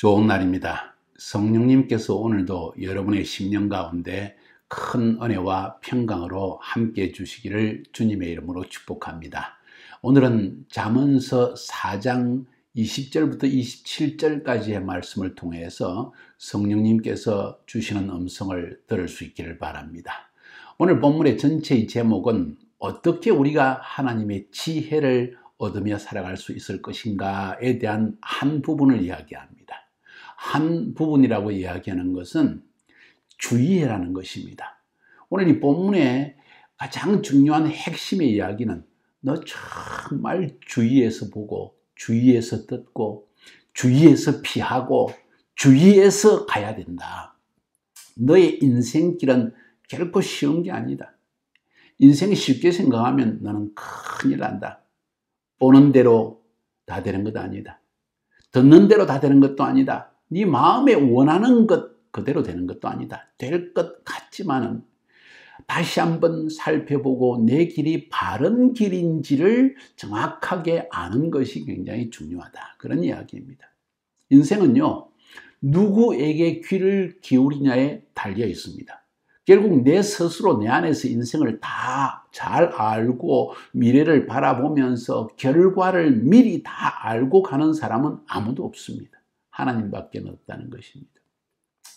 좋은 날입니다. 성령님께서 오늘도 여러분의 심령 가운데 큰 은혜와 평강으로 함께 해주시기를 주님의 이름으로 축복합니다. 오늘은 잠언서 4장 20절부터 27절까지의 말씀을 통해서 성령님께서 주시는 음성을 들을 수 있기를 바랍니다. 오늘 본문의 전체의 제목은 어떻게 우리가 하나님의 지혜를 얻으며 살아갈 수 있을 것인가에 대한 한 부분을 이야기합니다. 한 부분이라고 이야기하는 것은 주의해라는 것입니다. 오늘 이 본문의 가장 중요한 핵심의 이야기는 너 정말 주의해서 보고 주의해서 듣고 주의해서 피하고 주의해서 가야 된다. 너의 인생길은 결코 쉬운 게 아니다. 인생이 쉽게 생각하면 너는 큰일 난다. 보는 대로 다 되는 것도 아니다. 듣는 대로 다 되는 것도 아니다. 네 마음에 원하는 것 그대로 되는 것도 아니다. 될 것 같지만은 다시 한번 살펴보고 내 길이 바른 길인지를 정확하게 아는 것이 굉장히 중요하다. 그런 이야기입니다. 인생은요, 누구에게 귀를 기울이냐에 달려 있습니다. 결국 내 스스로 내 안에서 인생을 다 잘 알고 미래를 바라보면서 결과를 미리 다 알고 가는 사람은 아무도 없습니다. 하나님밖에 없다는 것입니다.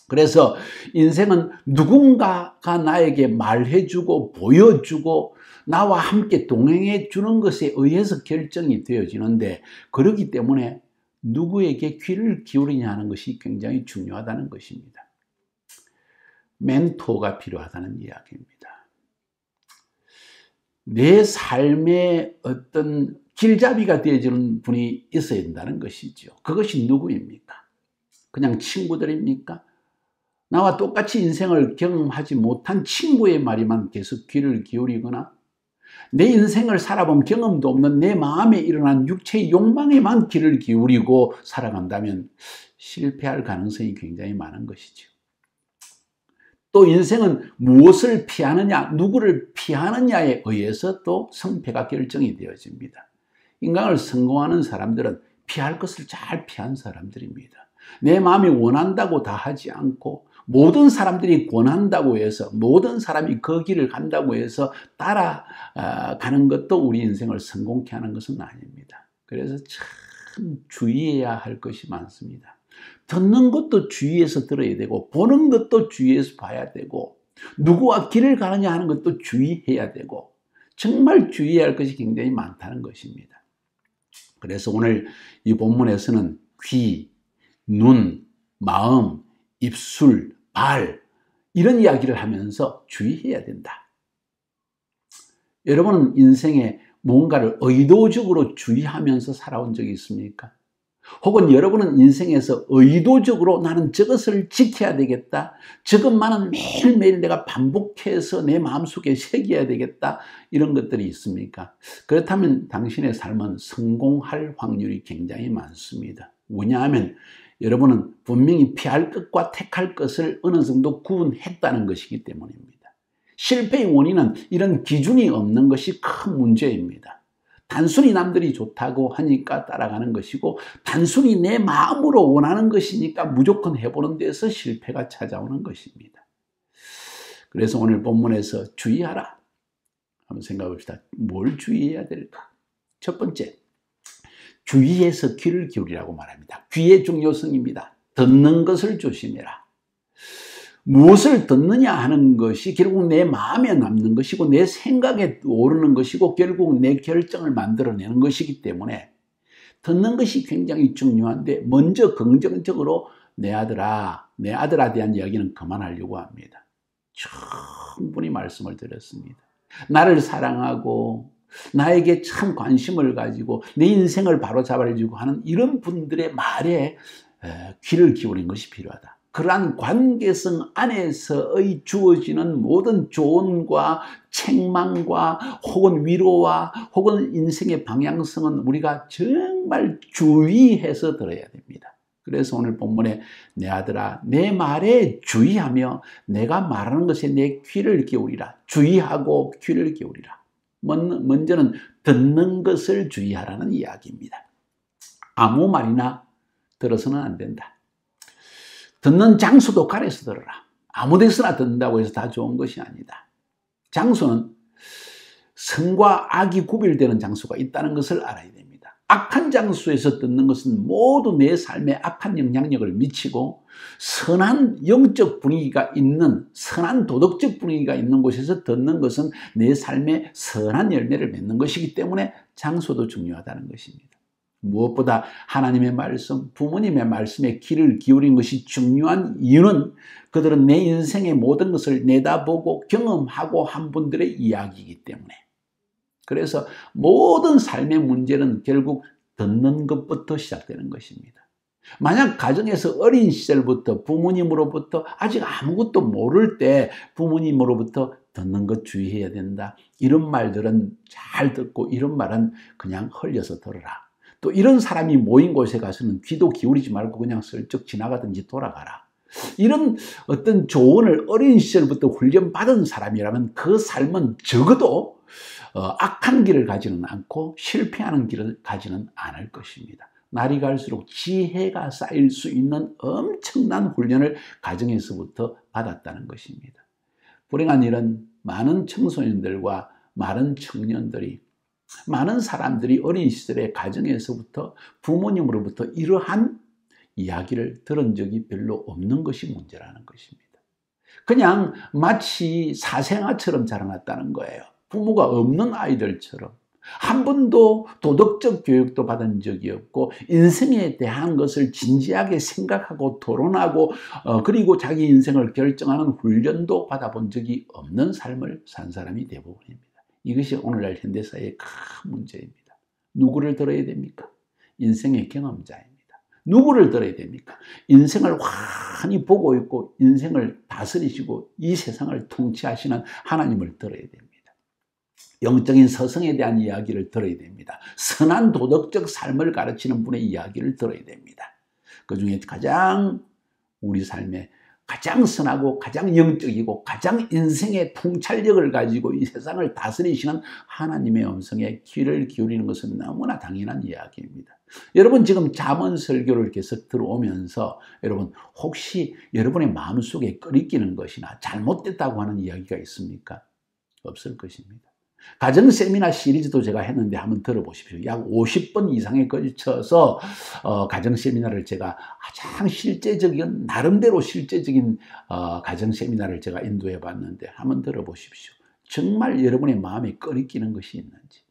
그래서 인생은 누군가가 나에게 말해주고 보여주고 나와 함께 동행해 주는 것에 의해서 결정이 되어지는데, 그렇기 때문에 누구에게 귀를 기울이냐 하는 것이 굉장히 중요하다는 것입니다. 멘토가 필요하다는 이야기입니다. 내 삶의 어떤 길잡이가 되어주는 분이 있어야 된다는 것이죠. 그것이 누구입니까? 그냥 친구들입니까? 나와 똑같이 인생을 경험하지 못한 친구의 말에만 계속 귀를 기울이거나 내 인생을 살아본 경험도 없는 내 마음에 일어난 육체의 욕망에만 귀를 기울이고 살아간다면 실패할 가능성이 굉장히 많은 것이죠. 또 인생은 무엇을 피하느냐, 누구를 피하느냐에 의해서 또 성패가 결정이 되어집니다. 인간을 성공하는 사람들은 피할 것을 잘 피한 사람들입니다. 내 마음이 원한다고 다 하지 않고 모든 사람들이 권한다고 해서 모든 사람이 그 길을 간다고 해서 따라가는 것도 우리 인생을 성공케 하는 것은 아닙니다. 그래서 참 주의해야 할 것이 많습니다. 듣는 것도 주의해서 들어야 되고 보는 것도 주의해서 봐야 되고 누구와 길을 가느냐 하는 것도 주의해야 되고 정말 주의해야 할 것이 굉장히 많다는 것입니다. 그래서 오늘 이 본문에서는 귀, 눈, 마음, 입술, 발 이런 이야기를 하면서 주의해야 된다. 여러분은 인생에 뭔가를 의도적으로 주의하면서 살아온 적이 있습니까? 혹은 여러분은 인생에서 의도적으로 나는 저것을 지켜야 되겠다, 저것만은 매일매일 내가 반복해서 내 마음속에 새겨야 되겠다 이런 것들이 있습니까? 그렇다면 당신의 삶은 성공할 확률이 굉장히 많습니다. 왜냐하면 여러분은 분명히 피할 것과 택할 것을 어느 정도 구분했다는 것이기 때문입니다. 실패의 원인은 이런 기준이 없는 것이 큰 문제입니다. 단순히 남들이 좋다고 하니까 따라가는 것이고 단순히 내 마음으로 원하는 것이니까 무조건 해보는 데서 실패가 찾아오는 것입니다. 그래서 오늘 본문에서 주의하라. 한번 생각해 봅시다. 뭘 주의해야 될까? 첫 번째, 주의해서 귀를 기울이라고 말합니다. 귀의 중요성입니다. 듣는 것을 조심해라. 무엇을 듣느냐 하는 것이 결국 내 마음에 남는 것이고 내 생각에 오르는 것이고 결국 내 결정을 만들어내는 것이기 때문에 듣는 것이 굉장히 중요한데 먼저 긍정적으로 내 아들아 대한 이야기는 그만하려고 합니다. 충분히 말씀을 드렸습니다. 나를 사랑하고 나에게 참 관심을 가지고 내 인생을 바로잡아주고 하는 이런 분들의 말에 귀를 기울인 것이 필요하다. 그러한 관계성 안에서의 주어지는 모든 조언과 책망과 혹은 위로와 혹은 인생의 방향성은 우리가 정말 주의해서 들어야 됩니다. 그래서 오늘 본문에 내 아들아 내 말에 주의하며 내가 말하는 것에 내 귀를 기울이라. 주의하고 귀를 기울이라. 먼저는 듣는 것을 주의하라는 이야기입니다. 아무 말이나 들어서는 안 된다. 듣는 장소도 가려서 들어라. 아무 데서나 듣는다고 해서 다 좋은 것이 아니다. 장소는 선과 악이 구별되는 장소가 있다는 것을 알아야 됩니다. 악한 장소에서 듣는 것은 모두 내 삶에 악한 영향력을 미치고, 선한 영적 분위기가 있는, 선한 도덕적 분위기가 있는 곳에서 듣는 것은 내 삶에 선한 열매를 맺는 것이기 때문에 장소도 중요하다는 것입니다. 무엇보다 하나님의 말씀, 부모님의 말씀에 귀를 기울인 것이 중요한 이유는 그들은 내 인생의 모든 것을 내다보고 경험하고 한 분들의 이야기이기 때문에. 그래서 모든 삶의 문제는 결국 듣는 것부터 시작되는 것입니다. 만약 가정에서 어린 시절부터 부모님으로부터 아직 아무것도 모를 때 부모님으로부터 듣는 것 주의해야 된다, 이런 말들은 잘 듣고 이런 말은 그냥 흘려서 들어라. 또 이런 사람이 모인 곳에 가서는 귀도 기울이지 말고 그냥 슬쩍 지나가든지 돌아가라. 이런 어떤 조언을 어린 시절부터 훈련받은 사람이라면 그 삶은 적어도 악한 길을 가지는 않고 실패하는 길을 가지는 않을 것입니다. 날이 갈수록 지혜가 쌓일 수 있는 엄청난 훈련을 가정에서부터 받았다는 것입니다. 불행한 일은 많은 청소년들과 많은 청년들이, 많은 사람들이 어린 시절에 가정에서부터 부모님으로부터 이러한 이야기를 들은 적이 별로 없는 것이 문제라는 것입니다. 그냥 마치 사생아처럼 자라났다는 거예요. 부모가 없는 아이들처럼. 한 번도 도덕적 교육도 받은 적이 없고, 인생에 대한 것을 진지하게 생각하고 토론하고 그리고 자기 인생을 결정하는 훈련도 받아본 적이 없는 삶을 산 사람이 대부분입니다. 이것이 오늘날 현대사회의 큰 문제입니다. 누구를 들어야 됩니까? 인생의 경험자입니다. 누구를 들어야 됩니까? 인생을 환히 보고 있고 인생을 다스리시고 이 세상을 통치하시는 하나님을 들어야 됩니다. 영적인 서성에 대한 이야기를 들어야 됩니다. 선한 도덕적 삶을 가르치는 분의 이야기를 들어야 됩니다. 그중에 가장 우리 삶에 가장 선하고 가장 영적이고 가장 인생의 통찰력을 가지고 이 세상을 다스리시는 하나님의 음성에 귀를 기울이는 것은 너무나 당연한 이야기입니다. 여러분 지금 잠언 설교를 계속 들어오면서 여러분 혹시 여러분의 마음속에 끓이끼는 것이나 잘못됐다고 하는 이야기가 있습니까? 없을 것입니다. 가정 세미나 시리즈도 제가 했는데 한번 들어보십시오. 약 50번 이상에 걸쳐서 가정 세미나를 제가 가장 실제적인, 나름대로 실제적인 가정 세미나를 제가 인도해 봤는데 한번 들어보십시오. 정말 여러분의 마음에 끓이끼는 것이 있는지.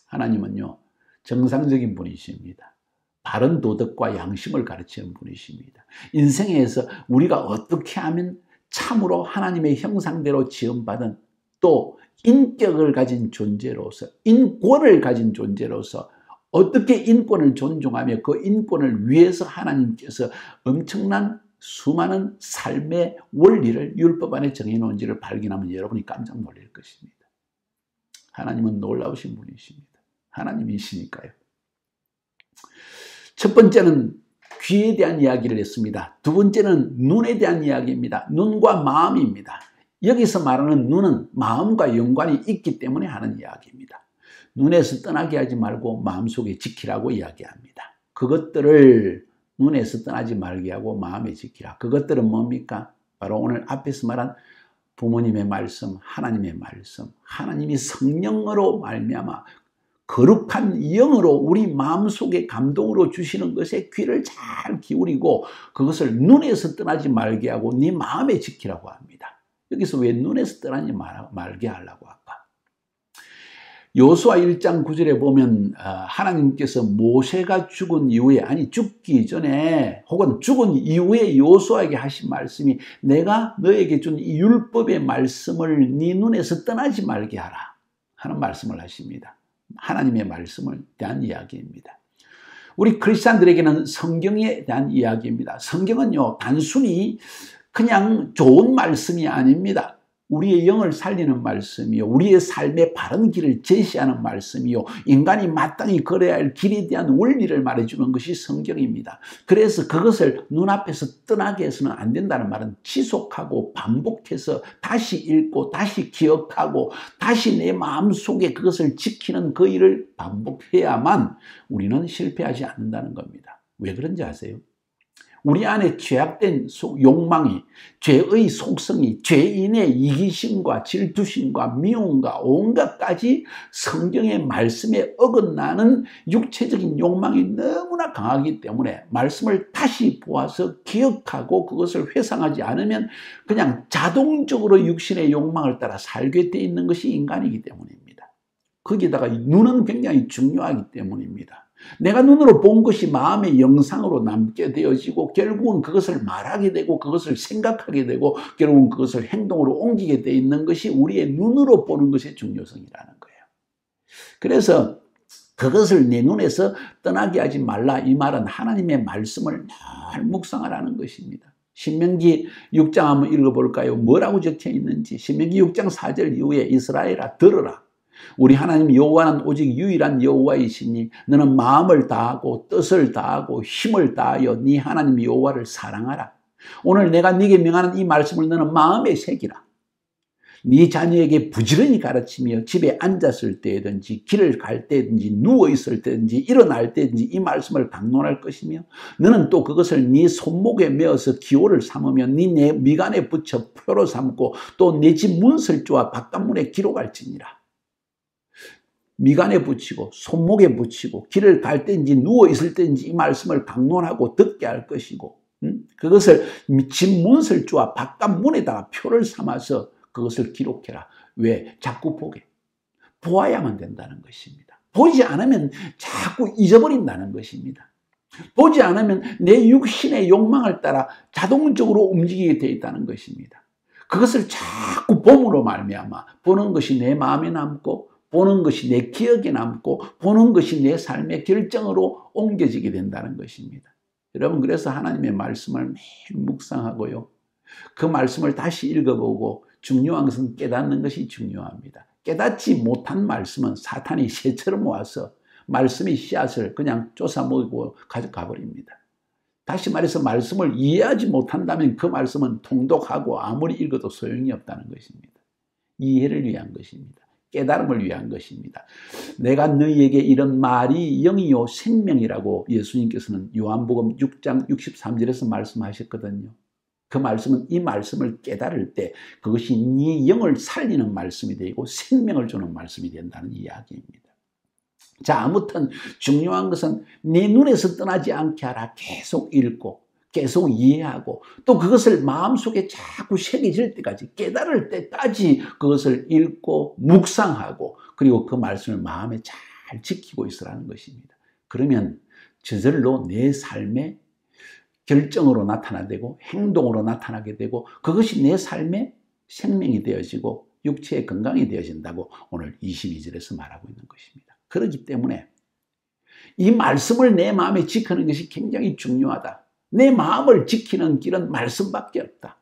하나님은요, 정상적인 분이십니다. 바른 도덕과 양심을 가르치는 분이십니다. 인생에서 우리가 어떻게 하면 참으로 하나님의 형상대로 지음받은, 또 인격을 가진 존재로서, 인권을 가진 존재로서 어떻게 인권을 존중하며 그 인권을 위해서 하나님께서 엄청난 수많은 삶의 원리를 율법 안에 정해놓은지를 발견하면 여러분이 깜짝 놀랄 것입니다. 하나님은 놀라우신 분이십니다. 하나님이시니까요. 첫 번째는 귀에 대한 이야기를 했습니다. 두 번째는 눈에 대한 이야기입니다. 눈과 마음입니다. 여기서 말하는 눈은 마음과 연관이 있기 때문에 하는 이야기입니다. 눈에서 떠나게 하지 말고 마음속에 지키라고 이야기합니다. 그것들을 눈에서 떠나지 말게 하고 마음에 지키라. 그것들은 뭡니까? 바로 오늘 앞에서 말한 부모님의 말씀, 하나님의 말씀, 하나님이 성령으로 말미암아 거룩한 영으로 우리 마음속에 감동으로 주시는 것에 귀를 잘 기울이고 그것을 눈에서 떠나지 말게 하고 네 마음에 지키라고 합니다. 여기서 왜 눈에서 떠나지 말게 하려고 할까? 여호수아 1장 9절에 보면 하나님께서 모세가 죽은 이후에, 아니 죽기 전에 혹은 죽은 이후에 여호수아에게 하신 말씀이 내가 너에게 준 이 율법의 말씀을 네 눈에서 떠나지 말게 하라 하는 말씀을 하십니다. 하나님의 말씀을 대한 이야기입니다. 우리 크리스찬들에게는 성경에 대한 이야기입니다. 성경은요, 단순히 그냥 좋은 말씀이 아닙니다. 우리의 영을 살리는 말씀이요, 우리의 삶의 바른 길을 제시하는 말씀이요, 인간이 마땅히 걸어야 할 길에 대한 원리를 말해주는 것이 성경입니다. 그래서 그것을 눈앞에서 떠나게 해서는 안 된다는 말은 지속하고 반복해서 다시 읽고 다시 기억하고 다시 내 마음속에 그것을 지키는 그 일을 반복해야만 우리는 실패하지 않는다는 겁니다. 왜 그런지 아세요? 우리 안에 죄악된 욕망이, 죄의 속성이, 죄인의 이기심과 질투심과 미움과 온갖 가지 성경의 말씀에 어긋나는 육체적인 욕망이 너무나 강하기 때문에 말씀을 다시 보아서 기억하고 그것을 회상하지 않으면 그냥 자동적으로 육신의 욕망을 따라 살게 돼 있는 것이 인간이기 때문입니다. 거기다가 눈은 굉장히 중요하기 때문입니다. 내가 눈으로 본 것이 마음의 영상으로 남게 되어지고 결국은 그것을 말하게 되고 그것을 생각하게 되고 결국은 그것을 행동으로 옮기게 돼 있는 것이 우리의 눈으로 보는 것의 중요성이라는 거예요. 그래서 그것을 내 눈에서 떠나게 하지 말라, 이 말은 하나님의 말씀을 늘 묵상하라는 것입니다. 신명기 6장 한번 읽어볼까요? 뭐라고 적혀 있는지. 신명기 6장 4절 이후에 이스라엘아 들으라. 우리 하나님 여호와는 오직 유일한 여호와이시니 너는 마음을 다하고 뜻을 다하고 힘을 다하여 네 하나님 여호와를 사랑하라. 오늘 내가 네게 명하는 이 말씀을 너는 마음에 새기라. 네 자녀에게 부지런히 가르치며 집에 앉았을 때든지 길을 갈 때든지 누워있을 때든지 일어날 때든지 이 말씀을 강론할 것이며 너는 또 그것을 네 손목에 메어서 기호를 삼으며 네 미간에 붙여 표로 삼고 또 네 집 문설주와 바깥문에 기록할지니라. 미간에 붙이고 손목에 붙이고 길을 갈 때인지 누워있을 때인지 이 말씀을 강론하고 듣게 할 것이고 그것을 집 문설주와 바깥문에다가 표를 삼아서 그것을 기록해라. 왜? 자꾸 보게. 보아야만 된다는 것입니다. 보지 않으면 자꾸 잊어버린다는 것입니다. 보지 않으면 내 육신의 욕망을 따라 자동적으로 움직이게 되어 있다는 것입니다. 그것을 자꾸 봄으로 말미암아 보는 것이 내 마음에 남고 보는 것이 내 기억에 남고 보는 것이 내 삶의 결정으로 옮겨지게 된다는 것입니다. 여러분, 그래서 하나님의 말씀을 매일 묵상하고요. 그 말씀을 다시 읽어보고 중요한 것은 깨닫는 것이 중요합니다. 깨닫지 못한 말씀은 사탄이 새처럼 와서 말씀의 씨앗을 그냥 쫓아먹고 가져가 버립니다. 다시 말해서 말씀을 이해하지 못한다면 그 말씀은 통독하고 아무리 읽어도 소용이 없다는 것입니다. 이해를 위한 것입니다. 깨달음을 위한 것입니다. 내가 너희에게 이런 말이 영이요 생명이라고 예수님께서는 요한복음 6장 63절에서 말씀하셨거든요. 그 말씀은 이 말씀을 깨달을 때 그것이 네 영을 살리는 말씀이 되고 생명을 주는 말씀이 된다는 이야기입니다. 자, 아무튼 중요한 것은 내 눈에서 떠나지 않게 하라. 계속 읽고 계속 이해하고 또 그것을 마음속에 자꾸 새겨질 때까지 깨달을 때까지 그것을 읽고 묵상하고 그리고 그 말씀을 마음에 잘 지키고 있으라는 것입니다. 그러면 저절로 내 삶의 결정으로 나타나되고 행동으로 나타나게 되고 그것이 내 삶의 생명이 되어지고 육체의 건강이 되어진다고 오늘 22절에서 말하고 있는 것입니다. 그렇기 때문에 이 말씀을 내 마음에 지키는 것이 굉장히 중요하다. 내 마음을 지키는 길은 말씀밖에 없다.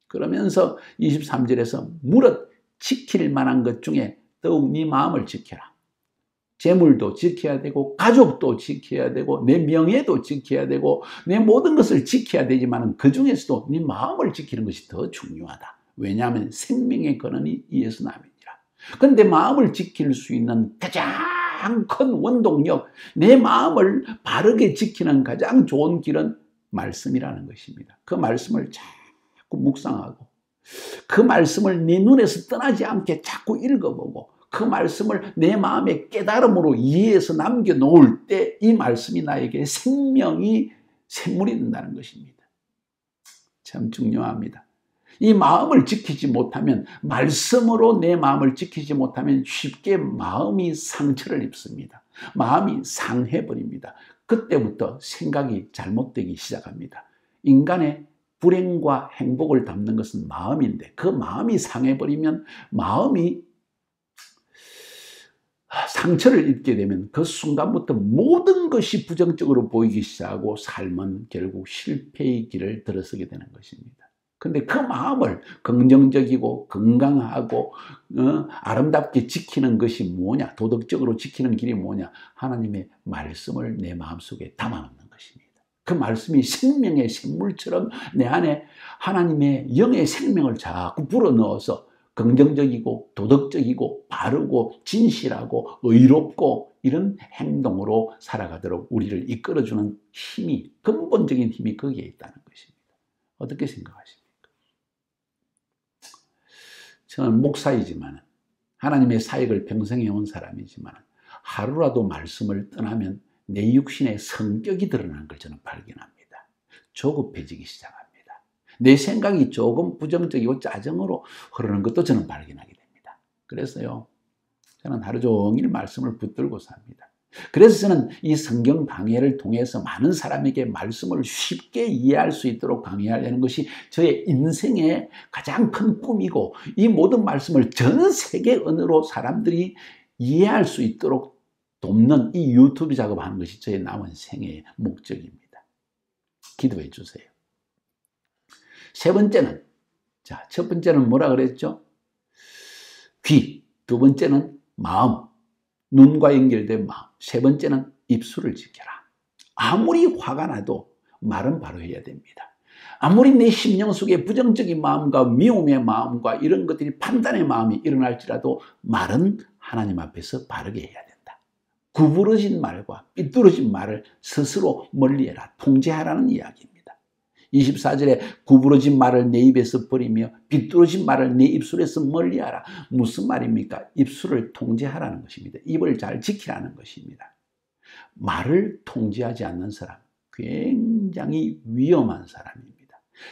그러면서 23절에서 무릇 지킬 만한 것 중에 더욱 네 마음을 지켜라. 재물도 지켜야 되고 가족도 지켜야 되고 내 명예도 지켜야 되고 내 모든 것을 지켜야 되지만 그 중에서도 네 마음을 지키는 것이 더 중요하다. 왜냐하면 생명의 근원이 이에서 남이니라. 그런데 마음을 지킬 수 있는 가장 큰 원동력, 내 마음을 바르게 지키는 가장 좋은 길은 말씀이라는 것입니다. 그 말씀을 자꾸 묵상하고 그 말씀을 내 눈에서 떠나지 않게 자꾸 읽어보고 그 말씀을 내 마음의 깨달음으로 이해해서 남겨놓을 때 이 말씀이 나에게 생명이 샘물이 된다는 것입니다. 참 중요합니다. 이 마음을 지키지 못하면 말씀으로 내 마음을 지키지 못하면 쉽게 마음이 상처를 입습니다. 마음이 상해버립니다. 그때부터 생각이 잘못되기 시작합니다. 인간의 불행과 행복을 담는 것은 마음인데 그 마음이 상해버리면 마음이 상처를 입게 되면 그 순간부터 모든 것이 부정적으로 보이기 시작하고 삶은 결국 실패의 길을 들어서게 되는 것입니다. 그런데 그 마음을 긍정적이고 건강하고 아름답게 지키는 것이 뭐냐? 도덕적으로 지키는 길이 뭐냐? 하나님의 말씀을 내 마음속에 담아놓는 것입니다. 그 말씀이 생명의 샘물처럼 내 안에 하나님의 영의 생명을 자꾸 불어넣어서 긍정적이고 도덕적이고 바르고 진실하고 의롭고 이런 행동으로 살아가도록 우리를 이끌어주는 힘이, 근본적인 힘이 거기에 있다는 것입니다. 어떻게 생각하십니까? 저는 목사이지만 하나님의 사역을 평생 해온 사람이지만 하루라도 말씀을 떠나면 내 육신의 성격이 드러나는 걸 저는 발견합니다. 조급해지기 시작합니다. 내 생각이 조금 부정적이고 짜증으로 흐르는 것도 저는 발견하게 됩니다. 그래서요, 저는 하루 종일 말씀을 붙들고 삽니다. 그래서 저는 이 성경 강해를 통해서 많은 사람에게 말씀을 쉽게 이해할 수 있도록 강해하려는 것이 저의 인생의 가장 큰 꿈이고, 이 모든 말씀을 전 세계 언어로 사람들이 이해할 수 있도록 돕는 이 유튜브 작업하는 것이 저의 남은 생애의 목적입니다. 기도해 주세요. 세 번째는, 자, 첫 번째는 뭐라 그랬죠? 귀. 두 번째는 마음. 눈과 연결된 마음. 세 번째는 입술을 지켜라. 아무리 화가 나도 말은 바로 해야 됩니다. 아무리 내 심령 속에 부정적인 마음과 미움의 마음과 이런 것들이 판단의 마음이 일어날지라도 말은 하나님 앞에서 바르게 해야 된다. 구부러진 말과 삐뚤어진 말을 스스로 멀리해라. 통제하라는 이야기입니다. 24절에 구부러진 말을 내 입에서 버리며 삐뚤어진 말을 내 입술에서 멀리하라. 무슨 말입니까? 입술을 통제하라는 것입니다. 입을 잘 지키라는 것입니다. 말을 통제하지 않는 사람, 굉장히 위험한 사람입니다.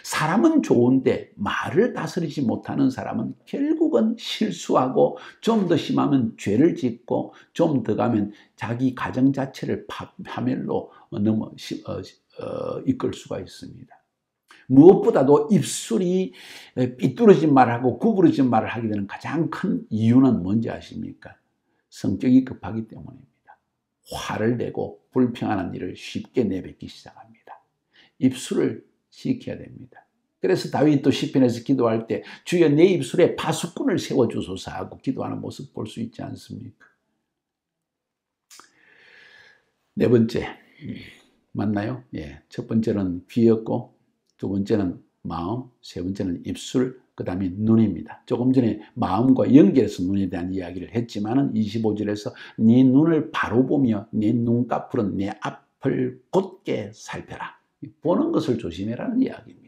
사람은 좋은데 말을 다스리지 못하는 사람은 결국은 실수하고, 좀 더 심하면 죄를 짓고, 좀 더 가면 자기 가정 자체를 파멸로 이끌 수가 있습니다. 무엇보다도 입술이 삐뚤어진 말을 하고 구부러진 말을 하게 되는 가장 큰 이유는 뭔지 아십니까? 성격이 급하기 때문입니다. 화를 내고 불평하는 일을 쉽게 내뱉기 시작합니다. 입술을 지켜야 됩니다. 그래서 다윗도 시편에서 기도할 때 주여 내 입술에 파수꾼을 세워주소서 하고 기도하는 모습 볼 수 있지 않습니까? 네 번째, 맞나요? 예, 첫 번째는 귀였고, 두 번째는 마음, 세 번째는 입술, 그 다음에 눈입니다. 조금 전에 마음과 연결해서 눈에 대한 이야기를 했지만 25절에서 네 눈을 바로 보며 내 눈꺼풀은 내 앞을 곧게 살펴라. 보는 것을 조심해라는 이야기입니다.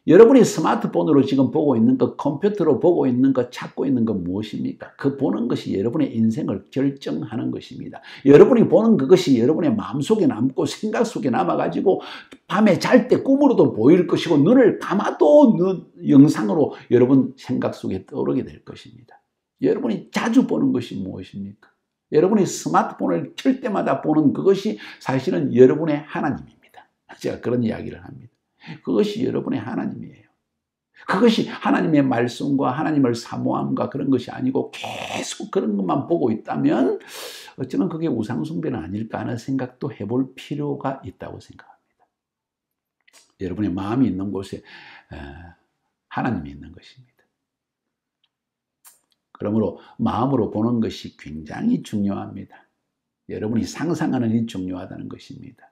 여러분이 스마트폰으로 지금 보고 있는 것, 컴퓨터로 보고 있는 것, 찾고 있는 것 무엇입니까? 그 보는 것이 여러분의 인생을 결정하는 것입니다. 여러분이 보는 그것이 여러분의 마음속에 남고 생각 속에 남아가지고 밤에 잘 때 꿈으로도 보일 것이고, 눈을 감아도 영상으로 여러분 생각 속에 떠오르게 될 것입니다. 여러분이 자주 보는 것이 무엇입니까? 여러분이 스마트폰을 켤 때마다 보는 그것이 사실은 여러분의 하나님입니다. 제가 그런 이야기를 합니다. 그것이 여러분의 하나님이에요. 그것이 하나님의 말씀과 하나님을 사모함과 그런 것이 아니고 계속 그런 것만 보고 있다면 어쩌면 그게 우상숭배는 아닐까 하는 생각도 해볼 필요가 있다고 생각합니다. 여러분의 마음이 있는 곳에 하나님이 있는 것입니다. 그러므로 마음으로 보는 것이 굉장히 중요합니다. 여러분이 상상하는 일이 중요하다는 것입니다.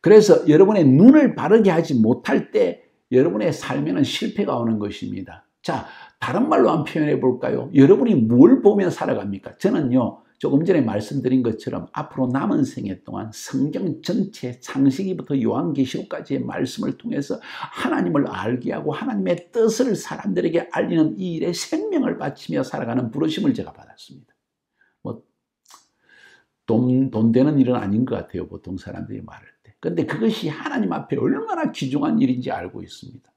그래서 여러분의 눈을 바르게 하지 못할 때 여러분의 삶에는 실패가 오는 것입니다. 자, 다른 말로 한번 표현해 볼까요? 여러분이 뭘 보면 살아갑니까? 저는요, 조금 전에 말씀드린 것처럼 앞으로 남은 생애 동안 성경 전체 창세기부터 요한계시록까지의 말씀을 통해서 하나님을 알게 하고 하나님의 뜻을 사람들에게 알리는 이 일에 생명을 바치며 살아가는 부르심을 제가 받았습니다. 돈 되는 일은 아닌 것 같아요, 보통 사람들이 말할 때. 그런데 그것이 하나님 앞에 얼마나 귀중한 일인지 알고 있습니다.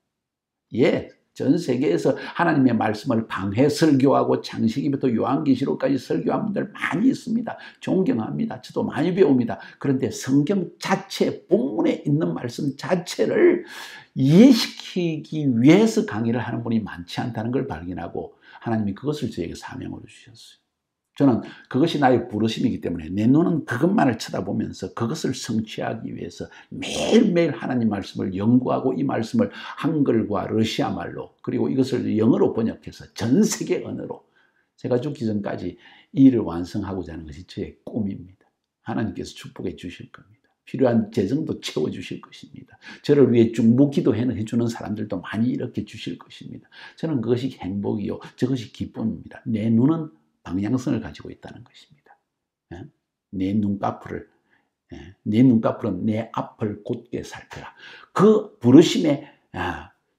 예, 전 세계에서 하나님의 말씀을 방해 설교하고 창세기부터 요한계시록까지 설교한 분들 많이 있습니다. 존경합니다. 저도 많이 배웁니다. 그런데 성경 자체, 본문에 있는 말씀 자체를 이해시키기 위해서 강의를 하는 분이 많지 않다는 걸 발견하고 하나님이 그것을 저에게 사명으로 주셨어요. 저는 그것이 나의 부르심이기 때문에 내 눈은 그것만을 쳐다보면서 그것을 성취하기 위해서 매일매일 하나님 말씀을 연구하고 이 말씀을 한글과 러시아 말로 그리고 이것을 영어로 번역해서 전 세계 언어로 제가 죽기 전까지 이 일을 완성하고자 하는 것이 저의 꿈입니다. 하나님께서 축복해 주실 겁니다. 필요한 재정도 채워주실 것입니다. 저를 위해 중보 기도해주는 사람들도 많이 이렇게 주실 것입니다. 저는 그것이 행복이요, 저것이 기쁨입니다. 내 눈은 방향성을 가지고 있다는 것입니다. 내 눈꺼풀은 내 앞을 곧게 살펴라. 그 부르심에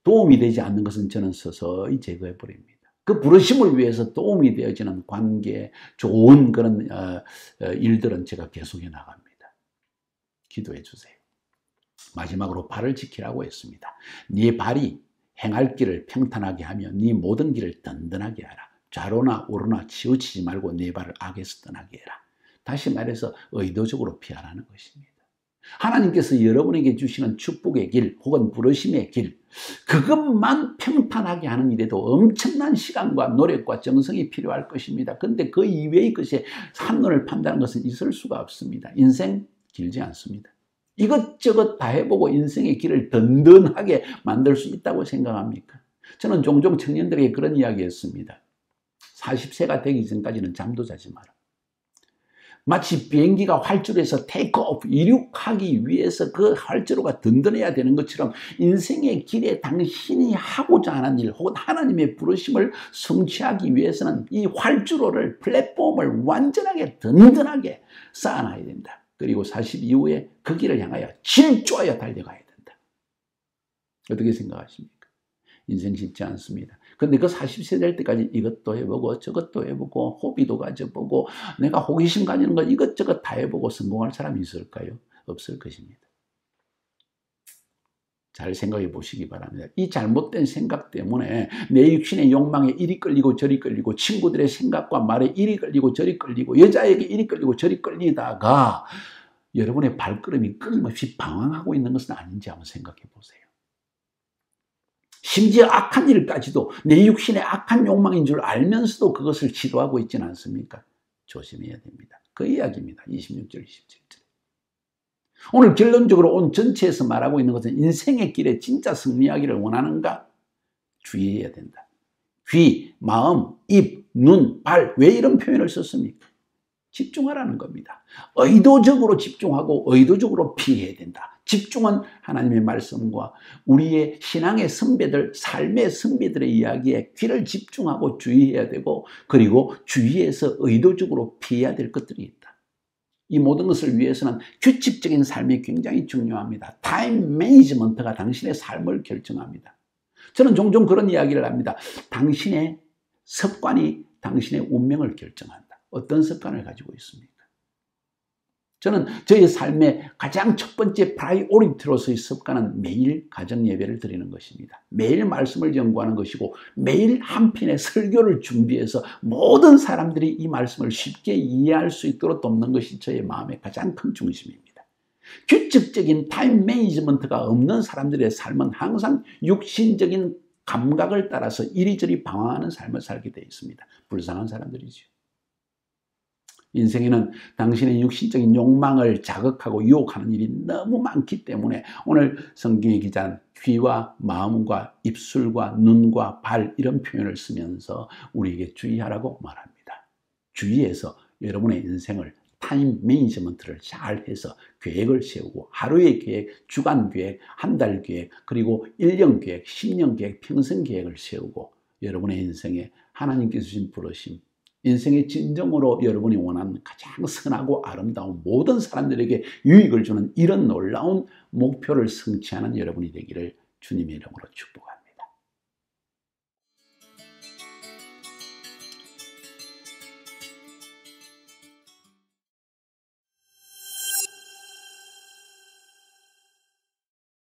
도움이 되지 않는 것은 저는 서서히 제거해 버립니다. 그 부르심을 위해서 도움이 되어지는 관계, 좋은 그런 일들은 제가 계속해 나갑니다. 기도해 주세요. 마지막으로 발을 지키라고 했습니다. 네 발이 행할 길을 평탄하게 하며 네 모든 길을 든든하게 하라. 좌로나 우로나 치우치지 말고 네 발을 악에서 떠나게 해라. 다시 말해서 의도적으로 피하라는 것입니다. 하나님께서 여러분에게 주시는 축복의 길 혹은 부르심의 길, 그것만 평탄하게 하는 일에도 엄청난 시간과 노력과 정성이 필요할 것입니다. 그런데 그 이외의 것에 한눈을 판다는 것은 있을 수가 없습니다. 인생 길지 않습니다. 이것저것 다 해보고 인생의 길을 든든하게 만들 수 있다고 생각합니까? 저는 종종 청년들에게 그런 이야기 했습니다. 40세가 되기 전까지는 잠도 자지 마라. 마치 비행기가 활주로에서 테이크오프, 이륙하기 위해서 그 활주로가 든든해야 되는 것처럼 인생의 길에 당신이 하고자 하는 일 혹은 하나님의 부르심을 성취하기 위해서는 이 활주로를, 플랫폼을 완전하게 든든하게 쌓아놔야 된다. 그리고 40 이후에 그 길을 향하여 질주하여 달려가야 된다. 어떻게 생각하십니까? 인생 쉽지 않습니다. 근데 그 40세 될 때까지 이것도 해보고 저것도 해보고 호비도 가져보고 내가 호기심 가지는 것 이것저것 다 해보고 성공할 사람이 있을까요? 없을 것입니다. 잘 생각해 보시기 바랍니다. 이 잘못된 생각 때문에 내 육신의 욕망에 이리 끌리고 저리 끌리고 친구들의 생각과 말에 이리 끌리고 저리 끌리고 여자에게 이리 끌리고 저리 끌리다가 여러분의 발걸음이 끊임없이 방황하고 있는 것은 아닌지 한번 생각해 보세요. 심지어 악한 일까지도 내 육신의 악한 욕망인 줄 알면서도 그것을 시도하고 있지는 않습니까? 조심해야 됩니다. 그 이야기입니다. 26절, 27절. 오늘 결론적으로 온 전체에서 말하고 있는 것은 인생의 길에 진짜 승리하기를 원하는가? 주의해야 된다. 귀, 마음, 입, 눈, 발, 왜 이런 표현을 썼습니까? 집중하라는 겁니다. 의도적으로 집중하고 의도적으로 피해야 된다. 집중은 하나님의 말씀과 우리의 신앙의 선배들, 삶의 선배들의 이야기에 귀를 집중하고 주의해야 되고, 그리고 주위에서 의도적으로 피해야 될 것들이 있다. 이 모든 것을 위해서는 규칙적인 삶이 굉장히 중요합니다. 타임 매니지먼트가 당신의 삶을 결정합니다. 저는 종종 그런 이야기를 합니다. 당신의 습관이 당신의 운명을 결정한다. 어떤 습관을 가지고 있습니까? 저는 저의 삶의 가장 첫 번째 프라이오리티로서의 습관은 매일 가정 예배를 드리는 것입니다. 매일 말씀을 연구하는 것이고 매일 한 편의 설교를 준비해서 모든 사람들이 이 말씀을 쉽게 이해할 수 있도록 돕는 것이 저의 마음의 가장 큰 중심입니다. 규칙적인 타임 매니지먼트가 없는 사람들의 삶은 항상 육신적인 감각을 따라서 이리저리 방황하는 삶을 살게 되어 있습니다. 불쌍한 사람들이죠. 인생에는 당신의 육신적인 욕망을 자극하고 유혹하는 일이 너무 많기 때문에 오늘 성경의 기자는 귀와 마음과 입술과 눈과 발 이런 표현을 쓰면서 우리에게 주의하라고 말합니다. 주의해서 여러분의 인생을 타임 매니지먼트를 잘 해서 계획을 세우고 하루의 계획, 주간 계획, 한 달 계획, 그리고 1년 계획, 10년 계획, 평생 계획을 세우고 여러분의 인생에 하나님께서 주신 부르심, 인생의 진정으로 여러분이 원하는 가장 선하고 아름다운 모든 사람들에게 유익을 주는 이런 놀라운 목표를 성취하는 여러분이 되기를 주님의 이름으로 축복합니다.